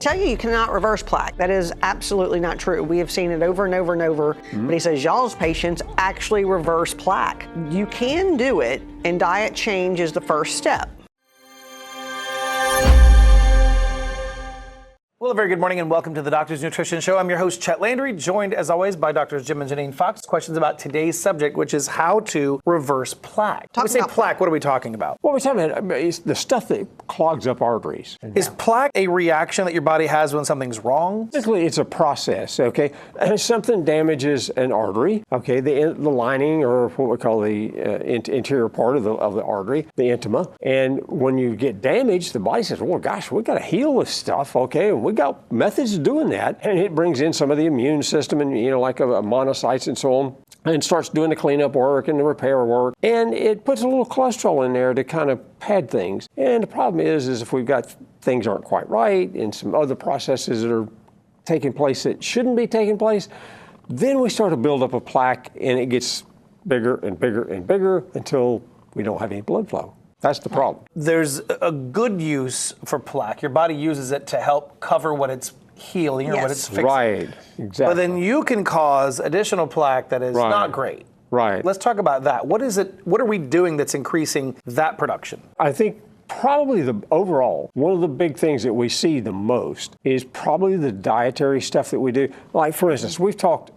Tell you cannot reverse plaque. That is absolutely not true. We have seen it over and over and over. But he says y'all's patients actually reverse plaque. You can do it, and diet change is the first step. Well, a very good morning and welcome to the Doctor's Nutrition Show. I'm your host, Chet Landry, joined as always by Drs. Jim and Janine Fox. Questions about today's subject, which is how to reverse plaque. When we say plaque, what are we talking about? What we're talking about is the stuff that clogs up arteries. Is plaque a reaction that your body has when something's wrong? Basically, it's a process, okay? And something damages an artery, okay? The lining, or what we call the interior part of the artery, the intima. And when you get damaged, the body says, well, gosh, we got to heal this stuff, okay? And we got methods of doing that, and it brings in some of the immune system and, like a monocytes and so on, and starts doing the cleanup work and the repair work, and it puts a little cholesterol in there to kind of pad things. And the problem is if we've got things aren't quite right and some other processes that are taking place that shouldn't be taking place, then we start to build up a plaque, and it gets bigger and bigger and bigger until we don't have any blood flow. That's the problem. There's a good use for plaque. Your body uses it to help cover what it's healing or what it's fixing. Right, exactly. But then you can cause additional plaque that is not great. Right. Let's talk about that. What is it? What are we doing that's increasing that production? I think probably one of the big things that we see the most is probably the dietary stuff that we do. Like, for instance, we've talked,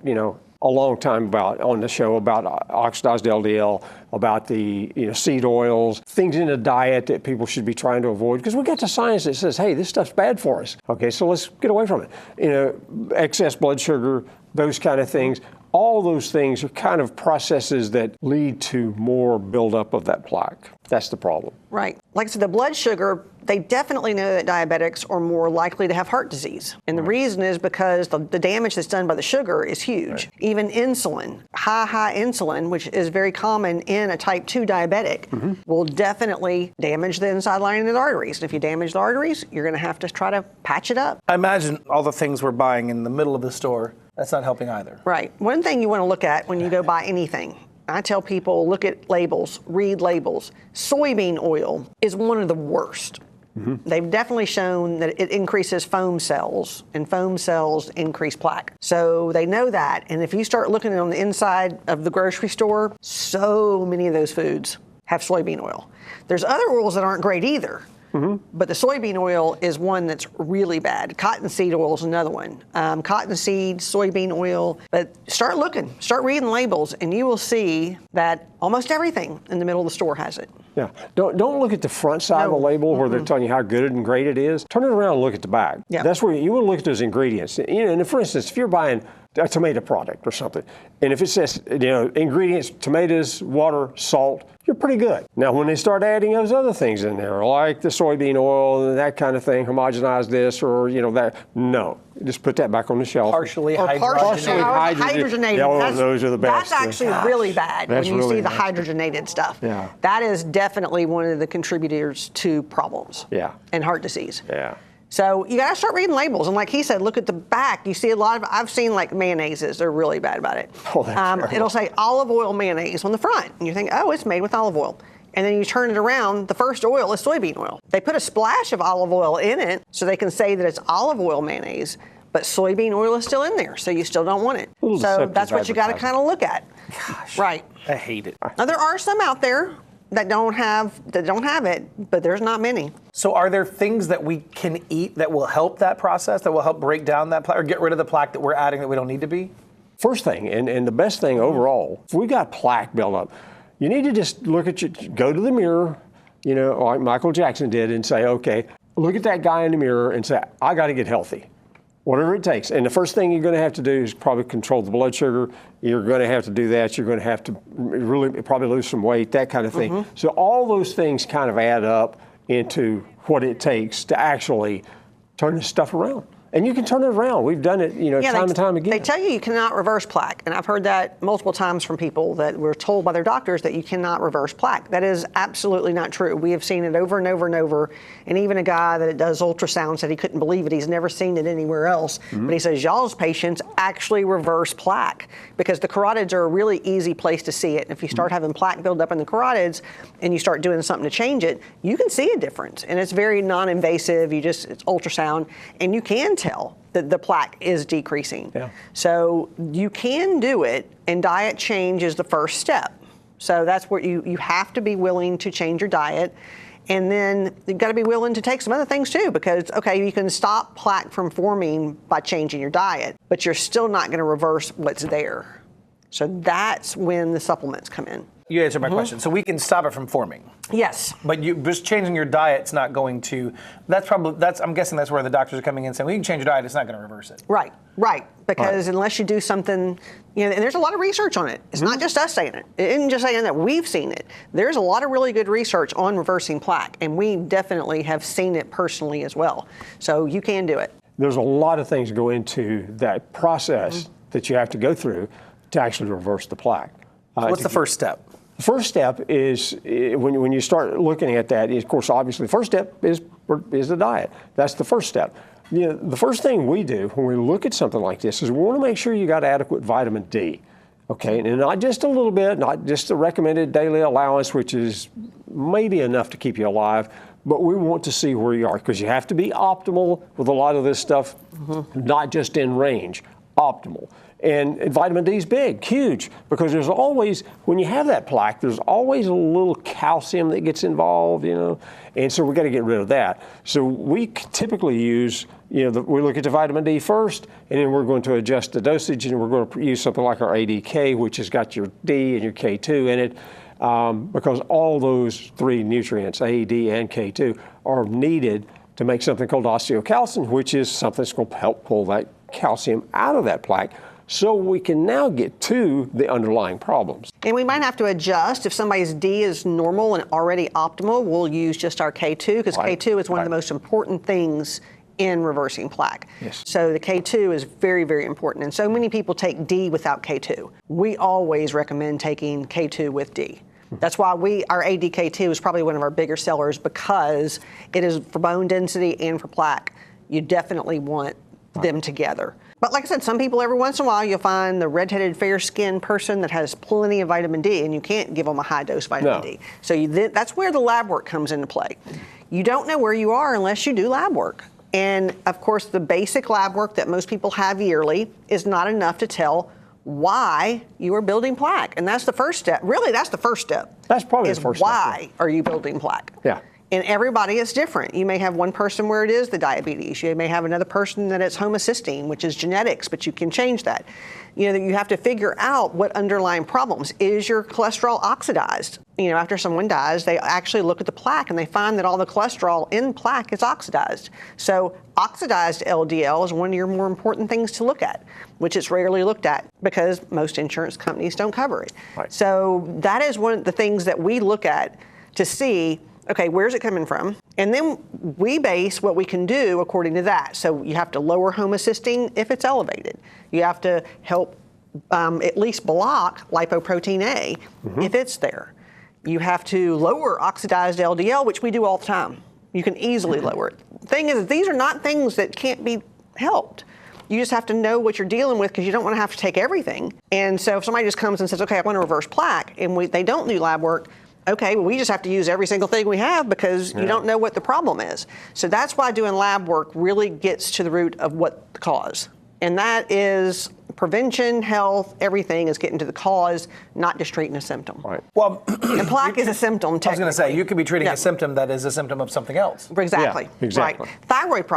a long time on the show about oxidized LDL, about the seed oils, things in the diet that people should be trying to avoid, because we got the science that says, hey, this stuff's bad for us. Okay, so let's get away from it. Excess blood sugar, those kind of things. All those things are kind of processes that lead to more buildup of that plaque. That's the problem. Right. Like I said, the blood sugar, they definitely know that diabetics are more likely to have heart disease. And the reason is because the damage that's done by the sugar is huge. Right. Even insulin, high insulin, which is very common in a type 2 diabetic, will definitely damage the inside lining of the arteries. And if you damage the arteries, you're going to have to try to patch it up. I imagine all the things we're buying in the middle of the store, that's not helping either. Right. One thing you want to look at when you go buy anything, I tell people, look at labels, read labels. Soybean oil is one of the worst. They've definitely shown that it increases foam cells, and foam cells increase plaque. So they know that, and if you start looking on the inside of the grocery store, so many of those foods have soybean oil. There's other oils that aren't great either. But the soybean oil is one that's really bad. Cottonseed oil is another one. Cottonseed, soybean oil. But start looking, start reading labels, and you will see that almost everything in the middle of the store has it. Yeah. Don't look at the front side of the label where they're telling you how good and great it is. Turn it around and look at the back. Yeah. That's where you want to look at those ingredients. And for instance, if you're buying a tomato product or something, and if it says, ingredients, tomatoes, water, salt, you're pretty good. Now, when they start adding those other things in there, like the soybean oil and that kind of thing, homogenize this or, that, no. Just put that back on the shelf. Partially hydrogenated. Those are the best. That's actually really bad when you see the hydrogenated stuff. Yeah. That is definitely one of the contributors to problems. Yeah. And heart disease. Yeah. So you gotta start reading labels, and like he said, look at the back. You see a lot of. I've seen like mayonnaises; they're really bad about it. Oh, that's it'll say olive oil mayonnaise on the front, and you think, oh, it's made with olive oil. And then you turn it around, the first oil is soybean oil. They put a splash of olive oil in it so they can say that it's olive oil mayonnaise, but soybean oil is still in there, so you still don't want it. So that's what you got to kind of look at. Gosh, right. I hate it. Now there are some out there that don't have it, but there's not many. So are there things that we can eat that will help that process, that will help break down that plaque or get rid of the plaque that we're adding that we don't need to be? First thing, and the best thing overall, if we got plaque buildup, you need to just go to the mirror, like Michael Jackson did, and say, okay, look at that guy in the mirror and say, I got to get healthy. Whatever it takes. And the first thing you're going to have to do is probably control the blood sugar. You're going to have to do that. You're going to have to really probably lose some weight, that kind of thing. So all those things kind of add up into what it takes to actually turn this stuff around. And you can turn it around. We've done it, time and time again. They tell you cannot reverse plaque, and I've heard that multiple times from people that were told by their doctors that you cannot reverse plaque. That is absolutely not true. We have seen it over and over and over, and even a guy that does ultrasound said he couldn't believe it. He's never seen it anywhere else, but he says y'all's patients actually reverse plaque because the carotids are a really easy place to see it. And if you start having plaque build up in the carotids and you start doing something to change it, you can see a difference, and it's very non-invasive. It's ultrasound, and you can tell that the plaque is decreasing. Yeah. So you can do it, and diet change is the first step. So that's where you have to be willing to change your diet, and then you've got to be willing to take some other things too, because, okay, you can stop plaque from forming by changing your diet, but you're still not going to reverse what's there. So that's when the supplements come in. You answered my question. So we can stop it from forming. Yes. But just changing your diet's not going to. I'm guessing that's where the doctors are coming in saying, well, you can change your diet, it's not going to reverse it. Right. Because unless you do something, and there's a lot of research on it. It's not just us saying it. It isn't just saying that we've seen it. There's a lot of really good research on reversing plaque, and we definitely have seen it personally as well. So you can do it. There's a lot of things that go into that process that you have to go through to actually reverse the plaque. What's the first step? The first step is when you start looking at that, of course, obviously, the first step is the diet. That's the first step. The first thing we do when we look at something like this is we want to make sure you got adequate vitamin D. Okay, and not just a little bit, not just the recommended daily allowance, which is maybe enough to keep you alive, but we want to see where you are, because you have to be optimal with a lot of this stuff, not just in range, optimal. And vitamin D is big, huge, because there's always, when you have that plaque, there's always a little calcium that gets involved, and so we got to get rid of that. So we typically use, we look at the vitamin D first, and then we're going to adjust the dosage, and we're going to use something like our ADK, which has got your D and your K2 in it, because all those three nutrients, A, D, and K2, are needed to make something called osteocalcin, which is something that's going to help pull that calcium out of that plaque, so we can now get to the underlying problems. And we might have to adjust. If somebody's D is normal and already optimal, we'll use just our K2, because K2 is one of the most important things in reversing plaque. Yes. So the K2 is very, very important. And so many people take D without K2. We always recommend taking K2 with D. That's why our ADK2 is probably one of our bigger sellers, because it is for bone density and for plaque. You definitely want them together. But like I said, some people, every once in a while, you'll find the red-headed, fair-skinned person that has plenty of vitamin D, and you can't give them a high-dose vitamin D. So that's where the lab work comes into play. You don't know where you are unless you do lab work. And, of course, the basic lab work that most people have yearly is not enough to tell why you are building plaque. And that's the first step. Really, that's the first step. That's probably the first step. Why are you building plaque? Yeah. And everybody is different. You may have one person where it is the diabetes. You may have another person that it's homocysteine, which is genetics, but you can change that. You have to figure out what underlying problems. Is your cholesterol oxidized? After someone dies, they actually look at the plaque and they find that all the cholesterol in plaque is oxidized. So oxidized LDL is one of your more important things to look at, which is rarely looked at because most insurance companies don't cover it. Right. So that is one of the things that we look at to see, okay, where's it coming from? And then we base what we can do according to that. So you have to lower homocysteine if it's elevated. You have to help at least block lipoprotein A if it's there. You have to lower oxidized LDL, which we do all the time. You can easily lower it. The thing is, these are not things that can't be helped. You just have to know what you're dealing with, because you don't want to have to take everything. And so if somebody just comes and says, okay, I want to reverse plaque, and they don't do lab work, okay, well, we just have to use every single thing we have because you don't know what the problem is. So that's why doing lab work really gets to the root of what the cause. And that is prevention, health, everything is getting to the cause, not just treating a symptom. Right. Well, and plaque is a symptom, technically. I was going to say, you could be treating a symptom that is a symptom of something else. Exactly. Yeah, exactly. Right. Thyroid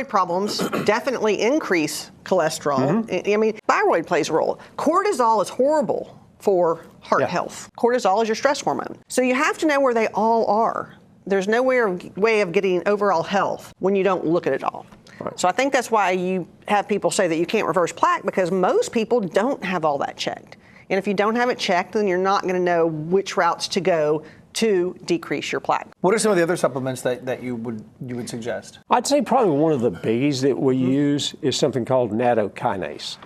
problems definitely increase cholesterol. I mean, thyroid plays a role. Cortisol is horrible for heart health. Cortisol is your stress hormone. So you have to know where they all are. There's no way of getting overall health when you don't look at it all. Right. So I think that's why you have people say that you can't reverse plaque, because most people don't have all that checked. And if you don't have it checked, then you're not going to know which routes to go to decrease your plaque. What are some of the other supplements that you would suggest? I'd say probably one of the biggies that we use is something called Nattokinase.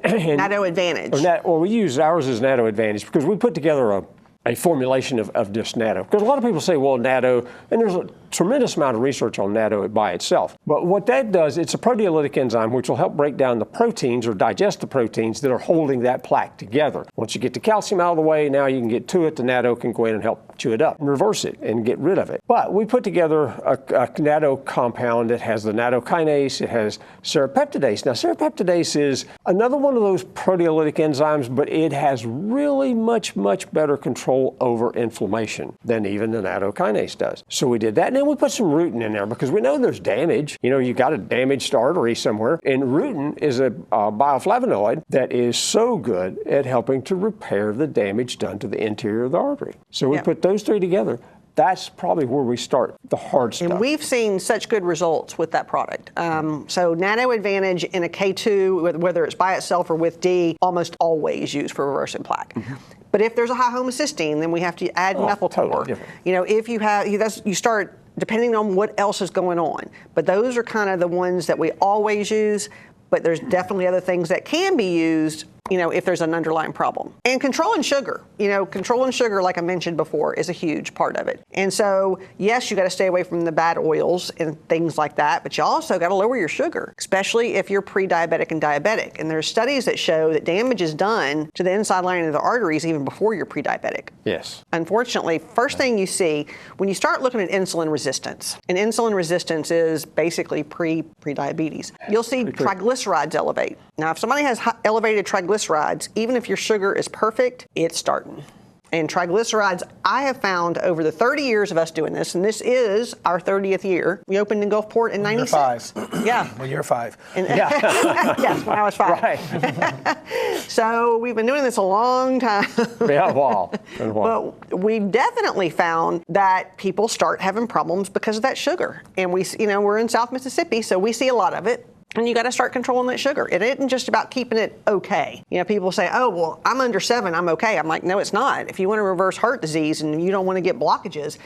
Natto Advantage. We use ours as Natto Advantage because we put together a formulation of just natto. Because a lot of people say, well, natto, and there's a tremendous amount of research on natto by itself. But what that does, it's a proteolytic enzyme which will help break down the proteins or digest the proteins that are holding that plaque together. Once you get the calcium out of the way, now you can get to it. The natto can go in and help chew it up and reverse it and get rid of it. But we put together a natto compound that has the nattokinase, it has serrapeptidase. Now, serrapeptidase is another one of those proteolytic enzymes, but it has really much better control over inflammation than even the nattokinase does. So we did that, and then we put some rutin in there because we know there's damage. You know, you got a damaged artery somewhere, and rutin is a bioflavonoid that is so good at helping to repair the damage done to the interior of the artery. So we put those three together. That's probably where we start the hard stuff. And we've seen such good results with that product. So Natto Advantage in a K2, whether it's by itself or with D, almost always used for reversing plaque. But if there's a high homocysteine, then we have to add methyltor. Totally different. You know, if you have, you start depending on what else is going on. But those are kind of the ones that we always use. But there's definitely other things that can be used, you know, if there's an underlying problem. And controlling sugar, like I mentioned before, is a huge part of it. And so, yes, you got to stay away from the bad oils and things like that, but you also got to lower your sugar, especially if you're pre-diabetic and diabetic. And there's studies that show that damage is done to the inside lining of the arteries even before you're pre-diabetic. Yes. Unfortunately, first thing you see when you start looking at insulin resistance, and insulin resistance is basically pre-diabetes, you'll see triglycerides elevate. Now, if somebody has elevated triglycerides, even if your sugar is perfect, it's starting. And triglycerides, I have found over the 30 years of us doing this, and this is our 30th year. We opened in Gulfport in 96. You're 5. Yeah. Well, you're 5. And, yes, when I was 5. Right. So we've been doing this a long time. Yeah, a while. But we've definitely found that people start having problems because of that sugar. And we're in South Mississippi, so we see a lot of it. And you got to start controlling that sugar. It isn't just about keeping it okay. You know, people say, oh, well, I'm under 7, I'm okay. I'm like, no, it's not. If you want to reverse heart disease and you don't want to get blockages,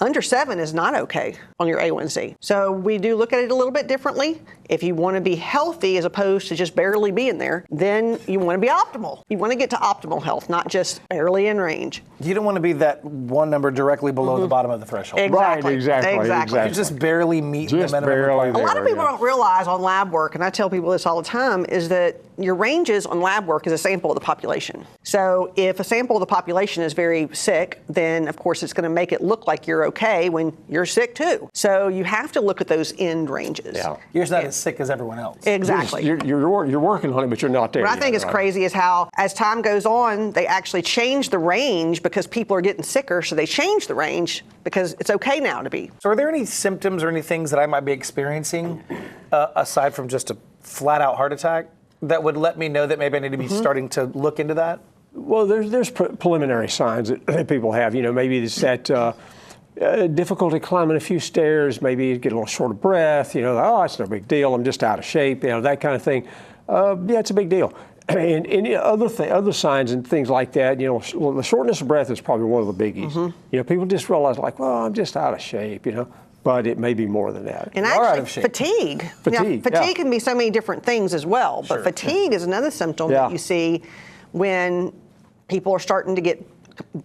under 7 is not okay on your A1C. So we do look at it a little bit differently. If you want to be healthy as opposed to just barely being there, then you want to be optimal. You want to get to optimal health, not just barely in range. You don't want to be that one number directly below the bottom of the threshold. Exactly. Right, exactly. You just barely meet the minimum barely requirement. A lot of people don't realize on lab work, and I tell people this all the time, is that your ranges on lab work is a sample of the population. So if a sample of the population is very sick, then of course it's going to make it look like you're okay when you're sick too. So you have to look at those end ranges. Yeah. You're not as sick as everyone else. Exactly. You're working on it, but you're not there. What I yet, think is right? crazy is how, as time goes on, they actually change the range because people are getting sicker, so they change the range because it's okay now to be. So are there any symptoms or any things that I might be experiencing aside from just a flat-out heart attack that would let me know that maybe I need to be starting to look into that? Well, there's preliminary signs that people have. You know, maybe it's that difficulty climbing a few stairs, maybe you get a little short of breath, you know, oh, it's no big deal, I'm just out of shape, you know, that kind of thing. Yeah, it's a big deal. And any other signs and things like that, you know, the shortness of breath is probably one of the biggies. You know, people just realize like, well, I'm just out of shape, you know. But it may be more than that. And out actually, of shape. fatigue. Fatigue can be so many different things as well. But fatigue is another symptom that you see when people are starting to get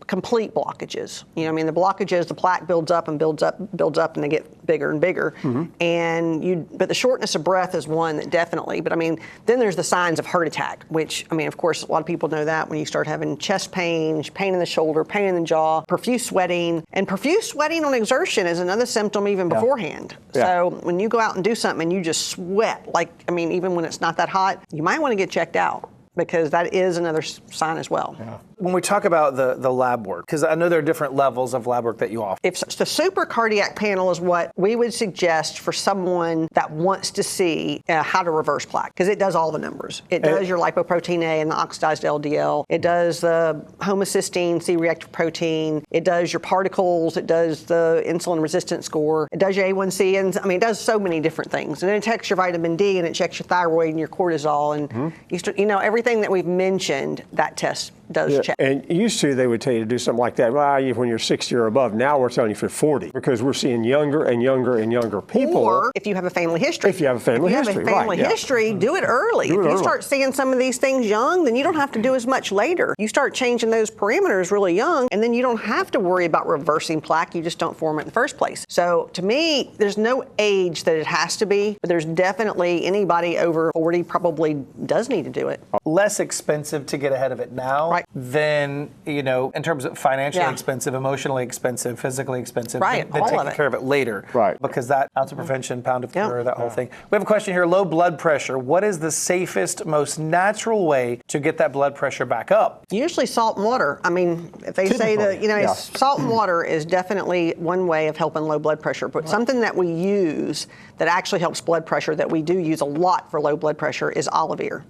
complete blockages. You know, I mean, the blockages, the plaque builds up, and they get bigger and bigger. But the shortness of breath is one that definitely. But I mean, then there's the signs of heart attack, which I mean, of course, a lot of people know that when you start having chest pain, pain in the shoulder, pain in the jaw, profuse sweating, and profuse sweating on exertion is another symptom even beforehand. So when you go out and do something and you just sweat, like I mean, even when it's not that hot, you might want to get checked out, because that is another sign as well. When we talk about the lab work, because I know there are different levels of lab work that you offer. If the super cardiac panel is what we would suggest for someone that wants to see how to reverse plaque, because it does all the numbers. It does your lipoprotein A and the oxidized LDL. It does the homocysteine C-reactive protein. It does your particles. It does the insulin resistance score. It does your A1C. And I mean, it does so many different things. And it checks your vitamin D, and it checks your thyroid and your cortisol. And you know, everything that we've mentioned, that test does check. And used to, they would tell you to do something like that when you're 60 or above. Now we're telling you for 40 because we're seeing younger and younger and younger people. Or if you have a family history. If you have a family history, history, do it early. If you start seeing some of these things young, then you don't have to do as much later. You start changing those parameters really young, and then you don't have to worry about reversing plaque. You just don't form it in the first place. So to me, there's no age that it has to be, but there's definitely anybody over 40 probably does need to do it. Less expensive to get ahead of it now than, in terms of financially expensive, emotionally expensive, physically expensive, than taking care of it later. Right. Because that ounce of prevention, pound of cure, that whole thing. We have a question here, low blood pressure. What is the safest, most natural way to get that blood pressure back up? Usually salt and water. I mean, if they say that, salt and water is definitely one way of helping low blood pressure, but something that we use that actually helps blood pressure that we do use a lot for low blood pressure is Olivir.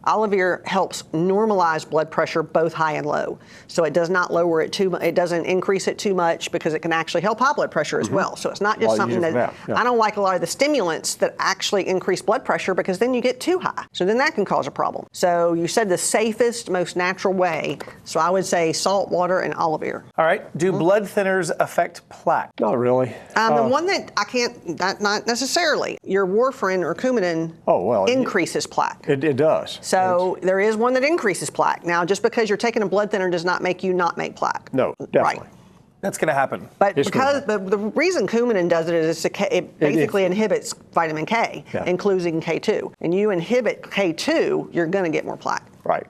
Olivir helps normalize blood pressure both high and low. So it does not lower it too much, it doesn't increase it too much because it can actually help high blood pressure as well. So it's not just something that, I don't like a lot of the stimulants that actually increase blood pressure because then you get too high. So then that can cause a problem. So you said the safest, most natural way. So I would say salt, water, and Olivir. All right. Do blood thinners affect plaque? Not really. The one that I can't, not necessarily. Your warfarin or Coumadin increases plaque. It does. So there is one that increases plaque. Now, just because you're taking a blood thinner does not make you not make plaque. No, definitely. Right. That's going to happen. But the reason Coumadin does it is it basically inhibits vitamin K, including K2. And you inhibit K2, you're going to get more plaque. Right.